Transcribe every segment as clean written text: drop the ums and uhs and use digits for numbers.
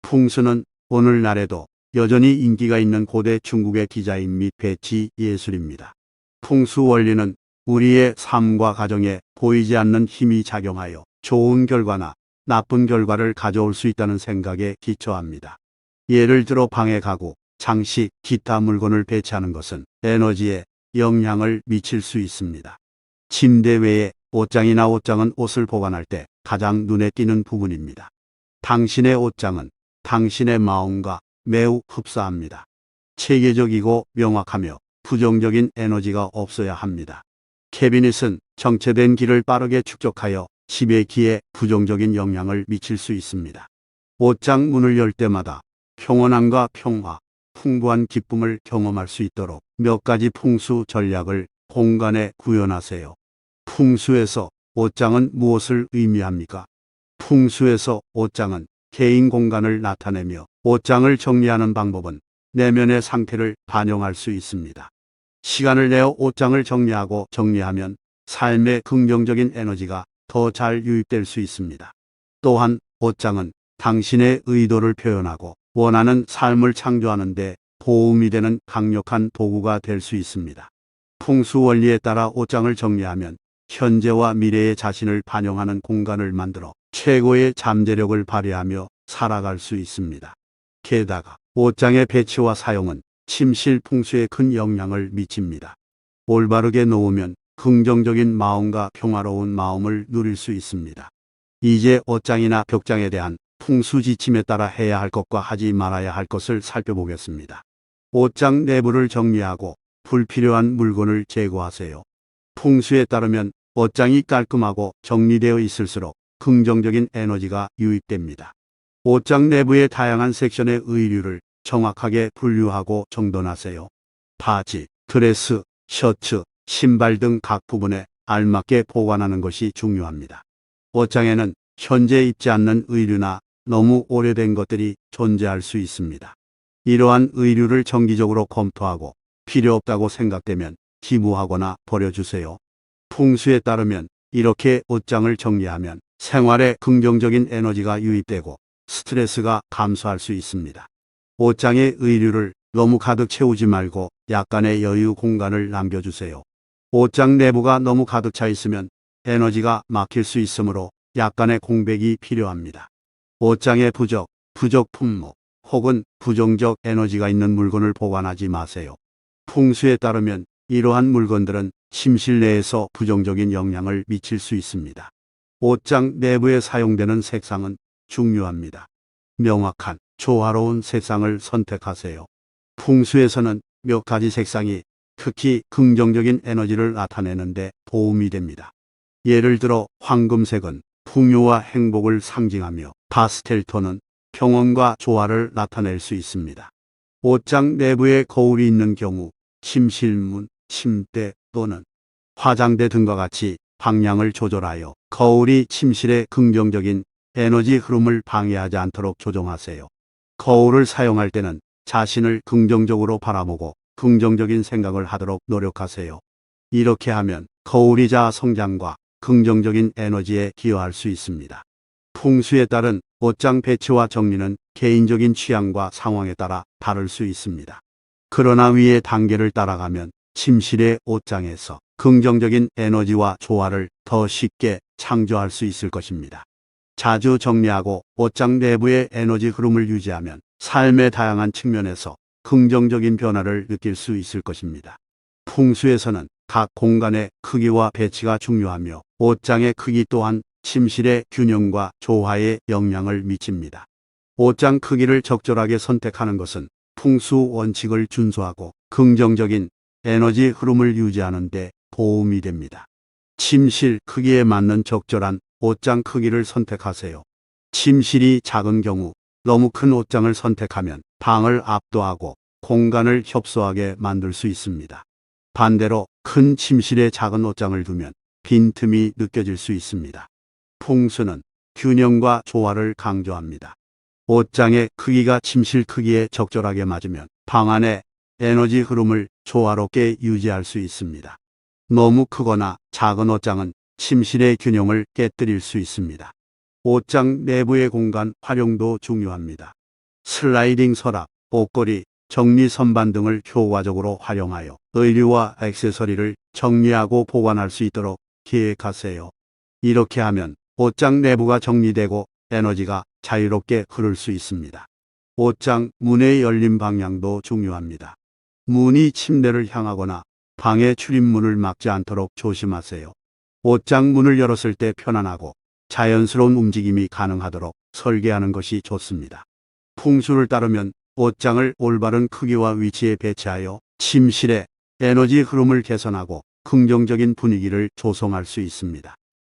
풍수는 오늘날에도 여전히 인기가 있는 고대 중국의 디자인 및 배치 예술입니다. 풍수 원리는 우리의 삶과 가정에 보이지 않는 힘이 작용하여 좋은 결과나 나쁜 결과를 가져올 수 있다는 생각에 기초합니다. 예를 들어 방에 가구, 장식, 기타 물건을 배치하는 것은 에너지에 영향을 미칠 수 있습니다. 침대 외에 옷장이나 옷장은 옷을 보관할 때 가장 눈에 띄는 부분입니다. 당신의 옷장은 당신의 마음과 매우 흡사합니다. 체계적이고 명확하며 부정적인 에너지가 없어야 합니다. 캐비닛은 정체된 기를 빠르게 축적하여 집의 기에 부정적인 영향을 미칠 수 있습니다. 옷장 문을 열 때마다 평온함과 평화, 풍부한 기쁨을 경험할 수 있도록 몇 가지 풍수 전략을 공간에 구현하세요. 풍수에서 옷장은 무엇을 의미합니까? 풍수에서 옷장은 개인 공간을 나타내며 옷장을 정리하는 방법은 내면의 상태를 반영할 수 있습니다. 시간을 내어 옷장을 정리하면 삶의 긍정적인 에너지가 더 잘 유입될 수 있습니다. 또한 옷장은 당신의 의도를 표현하고 원하는 삶을 창조하는 데 도움이 되는 강력한 도구가 될 수 있습니다. 풍수 원리에 따라 옷장을 정리하면 현재와 미래의 자신을 반영하는 공간을 만들어 최고의 잠재력을 발휘하며 살아갈 수 있습니다. 게다가 옷장의 배치와 사용은 침실 풍수에 큰 영향을 미칩니다. 올바르게 놓으면 긍정적인 마음과 평화로운 마음을 누릴 수 있습니다. 이제 옷장이나 벽장에 대한 풍수 지침에 따라 해야 할 것과 하지 말아야 할 것을 살펴보겠습니다. 옷장 내부를 정리하고 불필요한 물건을 제거하세요. 풍수에 따르면 옷장이 깔끔하고 정리되어 있을수록 긍정적인 에너지가 유입됩니다. 옷장 내부의 다양한 섹션의 의류를 정확하게 분류하고 정돈하세요. 바지, 드레스, 셔츠, 신발 등 각 부분에 알맞게 보관하는 것이 중요합니다. 옷장에는 현재 입지 않는 의류나 너무 오래된 것들이 존재할 수 있습니다. 이러한 의류를 정기적으로 검토하고 필요 없다고 생각되면 기부하거나 버려주세요. 풍수에 따르면 이렇게 옷장을 정리하면 생활에 긍정적인 에너지가 유입되고 스트레스가 감소할 수 있습니다. 옷장의 의류를 너무 가득 채우지 말고 약간의 여유 공간을 남겨주세요. 옷장 내부가 너무 가득 차 있으면 에너지가 막힐 수 있으므로 약간의 공백이 필요합니다. 옷장의 부적 품목 혹은 부정적 에너지가 있는 물건을 보관하지 마세요. 풍수에 따르면 이러한 물건들은 침실 내에서 부정적인 영향을 미칠 수 있습니다. 옷장 내부에 사용되는 색상은 중요합니다. 명확한, 조화로운 색상을 선택하세요. 풍수에서는 몇 가지 색상이 특히 긍정적인 에너지를 나타내는 데 도움이 됩니다. 예를 들어 황금색은 풍요와 행복을 상징하며 파스텔 톤은 평온과 조화를 나타낼 수 있습니다. 옷장 내부에 거울이 있는 경우 침실문, 침대 또는 화장대 등과 같이 방향을 조절하여 거울이 침실의 긍정적인 에너지 흐름을 방해하지 않도록 조정하세요. 거울을 사용할 때는 자신을 긍정적으로 바라보고 긍정적인 생각을 하도록 노력하세요. 이렇게 하면 거울이 자아 성장과 긍정적인 에너지에 기여할 수 있습니다. 풍수에 따른 옷장 배치와 정리는 개인적인 취향과 상황에 따라 다를 수 있습니다. 그러나 위의 단계를 따라가면 침실의 옷장에서 긍정적인 에너지와 조화를 더 쉽게 창조할 수 있을 것입니다. 자주 정리하고 옷장 내부의 에너지 흐름을 유지하면 삶의 다양한 측면에서 긍정적인 변화를 느낄 수 있을 것입니다. 풍수에서는 각 공간의 크기와 배치가 중요하며 옷장의 크기 또한 침실의 균형과 조화에 영향을 미칩니다. 옷장 크기를 적절하게 선택하는 것은 풍수 원칙을 준수하고 긍정적인 에너지 흐름을 유지하는 데 도움이 됩니다. 침실 크기에 맞는 적절한 옷장 크기를 선택하세요. 침실이 작은 경우 너무 큰 옷장을 선택하면 방을 압도하고 공간을 협소하게 만들 수 있습니다. 반대로 큰 침실에 작은 옷장을 두면 빈틈이 느껴질 수 있습니다. 풍수는 균형과 조화를 강조합니다. 옷장의 크기가 침실 크기에 적절하게 맞으면 방 안의 에너지 흐름을 조화롭게 유지할 수 있습니다. 너무 크거나 작은 옷장은 침실의 균형을 깨뜨릴 수 있습니다. 옷장 내부의 공간 활용도 중요합니다. 슬라이딩 서랍, 옷걸이, 정리 선반 등을 효과적으로 활용하여 의류와 액세서리를 정리하고 보관할 수 있도록 계획하세요. 이렇게 하면 옷장 내부가 정리되고 에너지가 자유롭게 흐를 수 있습니다. 옷장 문의 열림 방향도 중요합니다. 문이 침대를 향하거나 방의 출입문을 막지 않도록 조심하세요. 옷장 문을 열었을 때 편안하고 자연스러운 움직임이 가능하도록 설계하는 것이 좋습니다. 풍수를 따르면 옷장을 올바른 크기와 위치에 배치하여 침실의 에너지 흐름을 개선하고 긍정적인 분위기를 조성할 수 있습니다.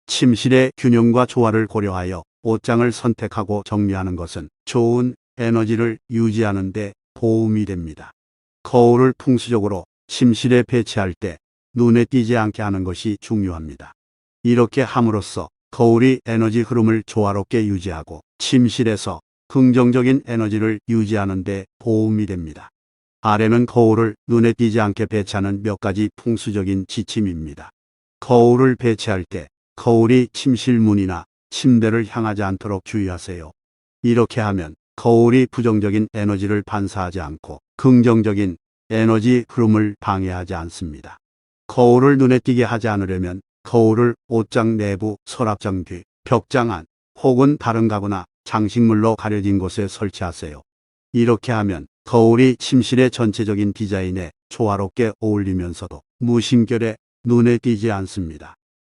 침실의 균형과 조화를 고려하여 옷장을 선택하고 정리하는 것은 좋은 에너지를 유지하는 데 도움이 됩니다. 거울을 풍수적으로 침실에 배치할 때 눈에 띄지 않게 하는 것이 중요합니다. 이렇게 함으로써 거울이 에너지 흐름을 조화롭게 유지하고 침실에서 긍정적인 에너지를 유지하는 데 도움이 됩니다. 아래는 거울을 눈에 띄지 않게 배치하는 몇 가지 풍수적인 지침입니다. 거울을 배치할 때 거울이 침실 문이나 침대를 향하지 않도록 주의하세요. 이렇게 하면 거울이 부정적인 에너지를 반사하지 않고 긍정적인 에너지 흐름을 방해하지 않습니다. 거울을 눈에 띄게 하지 않으려면 거울을 옷장 내부, 서랍장 뒤, 벽장 안, 혹은 다른 가구나 장식물로 가려진 곳에 설치하세요. 이렇게 하면 거울이 침실의 전체적인 디자인에 조화롭게 어울리면서도 무심결에 눈에 띄지 않습니다.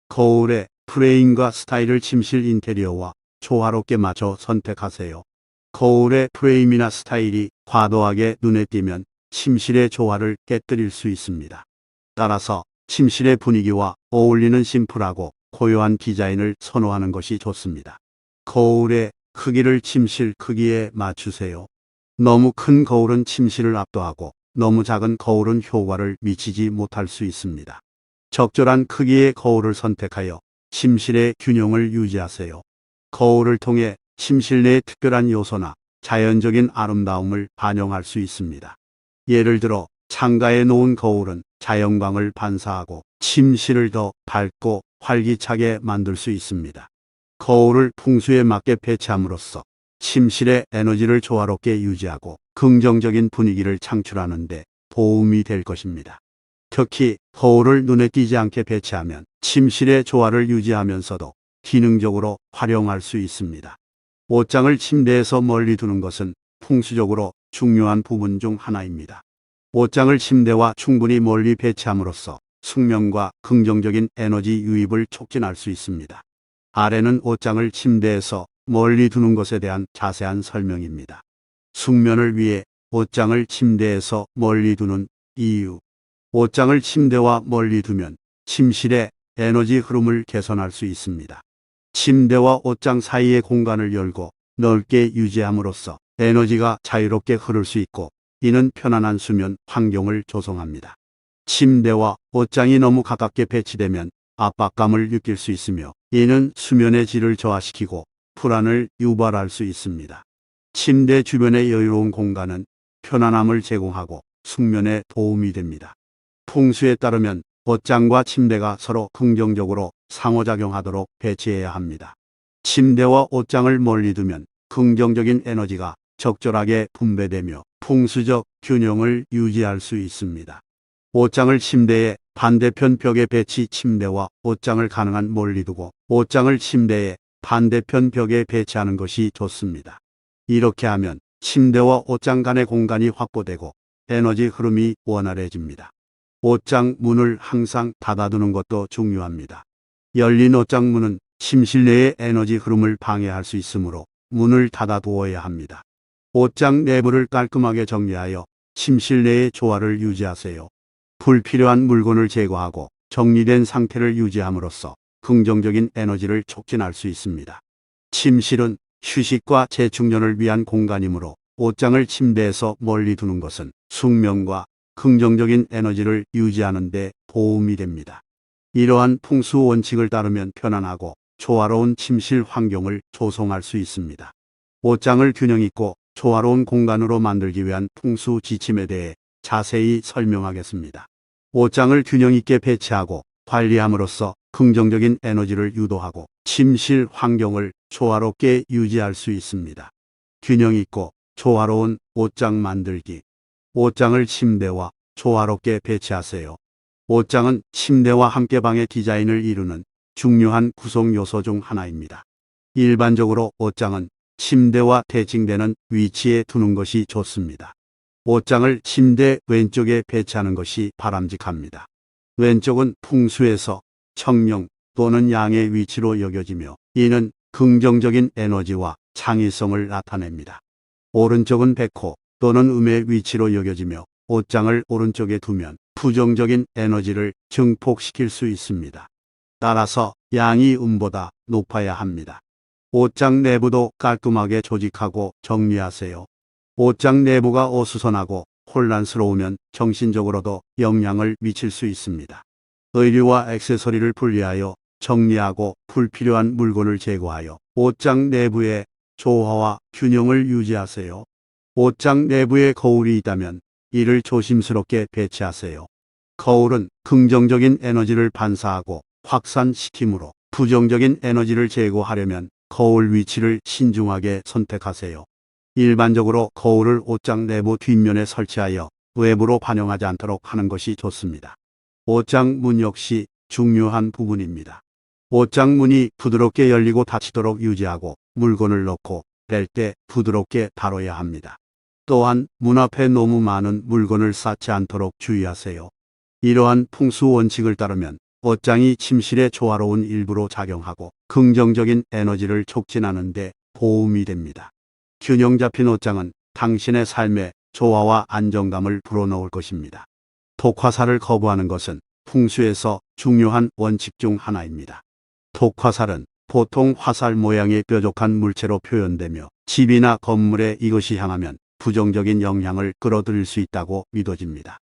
거울의 프레임과 스타일을 침실 인테리어와 조화롭게 맞춰 선택하세요. 거울의 프레임이나 스타일이 과도하게 눈에 띄면 침실의 조화를 깨뜨릴 수 있습니다. 따라서 침실의 분위기와 어울리는 심플하고 고요한 디자인을 선호하는 것이 좋습니다. 거울의 크기를 침실 크기에 맞추세요. 너무 큰 거울은 침실을 압도하고 너무 작은 거울은 효과를 미치지 못할 수 있습니다. 적절한 크기의 거울을 선택하여 침실의 균형을 유지하세요. 거울을 통해 침실 내의 특별한 요소나 자연적인 아름다움을 반영할 수 있습니다. 예를 들어 창가에 놓은 거울은 자연광을 반사하고 침실을 더 밝고 활기차게 만들 수 있습니다. 거울을 풍수에 맞게 배치함으로써 침실의 에너지를 조화롭게 유지하고 긍정적인 분위기를 창출하는 데 도움이 될 것입니다. 특히 거울을 눈에 띄지 않게 배치하면 침실의 조화를 유지하면서도 기능적으로 활용할 수 있습니다. 옷장을 침대에서 멀리 두는 것은 풍수적으로 중요한 부분 중 하나입니다. 옷장을 침대와 충분히 멀리 배치함으로써 숙면과 긍정적인 에너지 유입을 촉진할 수 있습니다. 아래는 옷장을 침대에서 멀리 두는 것에 대한 자세한 설명입니다. 숙면을 위해 옷장을 침대에서 멀리 두는 이유. 옷장을 침대와 멀리 두면 침실의 에너지 흐름을 개선할 수 있습니다. 침대와 옷장 사이의 공간을 열고 넓게 유지함으로써 에너지가 자유롭게 흐를 수 있고 이는 편안한 수면 환경을 조성합니다. 침대와 옷장이 너무 가깝게 배치되면 압박감을 느낄 수 있으며 이는 수면의 질을 저하시키고 불안을 유발할 수 있습니다. 침대 주변의 여유로운 공간은 편안함을 제공하고 숙면에 도움이 됩니다. 풍수에 따르면 옷장과 침대가 서로 긍정적으로 상호작용하도록 배치해야 합니다. 침대와 옷장을 멀리 두면 긍정적인 에너지가 적절하게 분배되며 풍수적 균형을 유지할 수 있습니다. 옷장을 침대의 반대편 벽에 배치. 침대와 옷장을 가능한 멀리 두고 옷장을 침대의 반대편 벽에 배치하는 것이 좋습니다. 이렇게 하면 침대와 옷장 간의 공간이 확보되고 에너지 흐름이 원활해집니다. 옷장 문을 항상 닫아두는 것도 중요합니다. 열린 옷장 문은 침실 내의 에너지 흐름을 방해할 수 있으므로 문을 닫아두어야 합니다. 옷장 내부를 깔끔하게 정리하여 침실 내의 조화를 유지하세요. 불필요한 물건을 제거하고 정리된 상태를 유지함으로써 긍정적인 에너지를 촉진할 수 있습니다. 침실은 휴식과 재충전을 위한 공간이므로 옷장을 침대에서 멀리 두는 것은 숙면과 긍정적인 에너지를 유지하는 데 도움이 됩니다. 이러한 풍수 원칙을 따르면 편안하고 조화로운 침실 환경을 조성할 수 있습니다. 옷장을 균형 있고 조화로운 공간으로 만들기 위한 풍수 지침에 대해 자세히 설명하겠습니다. 옷장을 균형 있게 배치하고 관리함으로써 긍정적인 에너지를 유도하고 침실 환경을 조화롭게 유지할 수 있습니다. 균형 있고 조화로운 옷장 만들기. 옷장을 침대와 조화롭게 배치하세요. 옷장은 침대와 함께 방의 디자인을 이루는 중요한 구성 요소 중 하나입니다. 일반적으로 옷장은 침대와 대칭되는 위치에 두는 것이 좋습니다. 옷장을 침대 왼쪽에 배치하는 것이 바람직합니다. 왼쪽은 풍수에서 청령 또는 양의 위치로 여겨지며 이는 긍정적인 에너지와 창의성을 나타냅니다. 오른쪽은 백호 또는 음의 위치로 여겨지며 옷장을 오른쪽에 두면 부정적인 에너지를 증폭시킬 수 있습니다. 따라서 양이 음보다 높아야 합니다. 옷장 내부도 깔끔하게 조직하고 정리하세요. 옷장 내부가 어수선하고 혼란스러우면 정신적으로도 영향을 미칠 수 있습니다. 의류와 액세서리를 분리하여 정리하고 불필요한 물건을 제거하여 옷장 내부의 조화와 균형을 유지하세요. 옷장 내부에 거울이 있다면 이를 조심스럽게 배치하세요. 거울은 긍정적인 에너지를 반사하고 확산시키므로 부정적인 에너지를 제거하려면 거울 위치를 신중하게 선택하세요. 일반적으로 거울을 옷장 내부 뒷면에 설치하여 외부로 반영하지 않도록 하는 것이 좋습니다. 옷장 문 역시 중요한 부분입니다. 옷장 문이 부드럽게 열리고 닫히도록 유지하고 물건을 넣고 뺄 때 부드럽게 다뤄야 합니다. 또한 문 앞에 너무 많은 물건을 쌓지 않도록 주의하세요. 이러한 풍수 원칙을 따르면 옷장이 침실의 조화로운 일부로 작용하고 긍정적인 에너지를 촉진하는 데 도움이 됩니다. 균형 잡힌 옷장은 당신의 삶에 조화와 안정감을 불어넣을 것입니다. 독화살을 거부하는 것은 풍수에서 중요한 원칙 중 하나입니다. 독화살은 보통 화살 모양의 뾰족한 물체로 표현되며 집이나 건물에 이것이 향하면 부정적인 영향을 끌어들일 수 있다고 믿어집니다.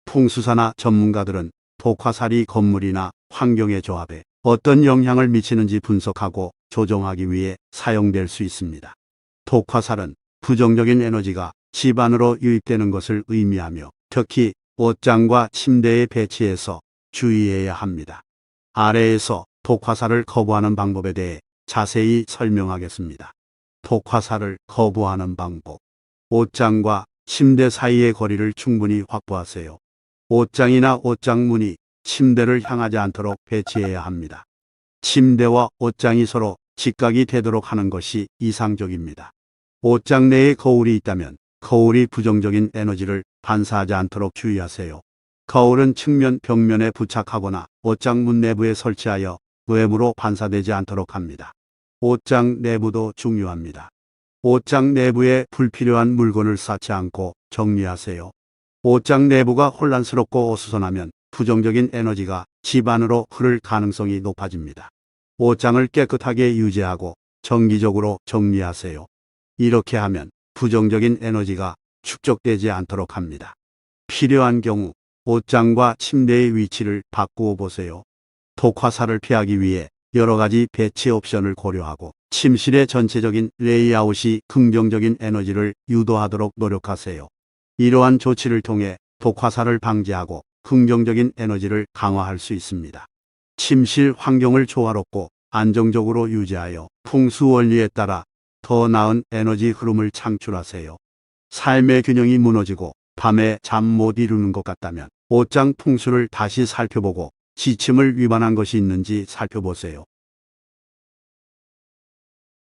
풍수사나 전문가들은 독화살이 건물이나 환경의 조합에 어떤 영향을 미치는지 분석하고 조정하기 위해 사용될 수 있습니다. 독화살은 부정적인 에너지가 집 안으로 유입되는 것을 의미하며 특히 옷장과 침대의 배치에서 주의해야 합니다. 아래에서 독화살을 거부하는 방법에 대해 자세히 설명하겠습니다. 독화살을 거부하는 방법. 옷장과 침대 사이의 거리를 충분히 확보하세요. 옷장이나 옷장 문이 침대를 향하지 않도록 배치해야 합니다. 침대와 옷장이 서로 직각이 되도록 하는 것이 이상적입니다. 옷장 내에 거울이 있다면 거울이 부정적인 에너지를 반사하지 않도록 주의하세요. 거울은 측면 벽면에 부착하거나 옷장 문 내부에 설치하여 외부로 반사되지 않도록 합니다. 옷장 내부도 중요합니다. 옷장 내부에 불필요한 물건을 쌓지 않고 정리하세요. 옷장 내부가 혼란스럽고 어수선하면 부정적인 에너지가 집 안으로 흐를 가능성이 높아집니다. 옷장을 깨끗하게 유지하고 정기적으로 정리하세요. 이렇게 하면 부정적인 에너지가 축적되지 않도록 합니다. 필요한 경우 옷장과 침대의 위치를 바꾸어 보세요. 독화살을 피하기 위해 여러 가지 배치 옵션을 고려하고 침실의 전체적인 레이아웃이 긍정적인 에너지를 유도하도록 노력하세요. 이러한 조치를 통해 독화살을 방지하고 긍정적인 에너지를 강화할 수 있습니다. 침실 환경을 조화롭고 안정적으로 유지하여 풍수 원리에 따라 더 나은 에너지 흐름을 창출하세요. 삶의 균형이 무너지고 밤에 잠 못 이루는 것 같다면 옷장 풍수를 다시 살펴보고 지침을 위반한 것이 있는지 살펴보세요.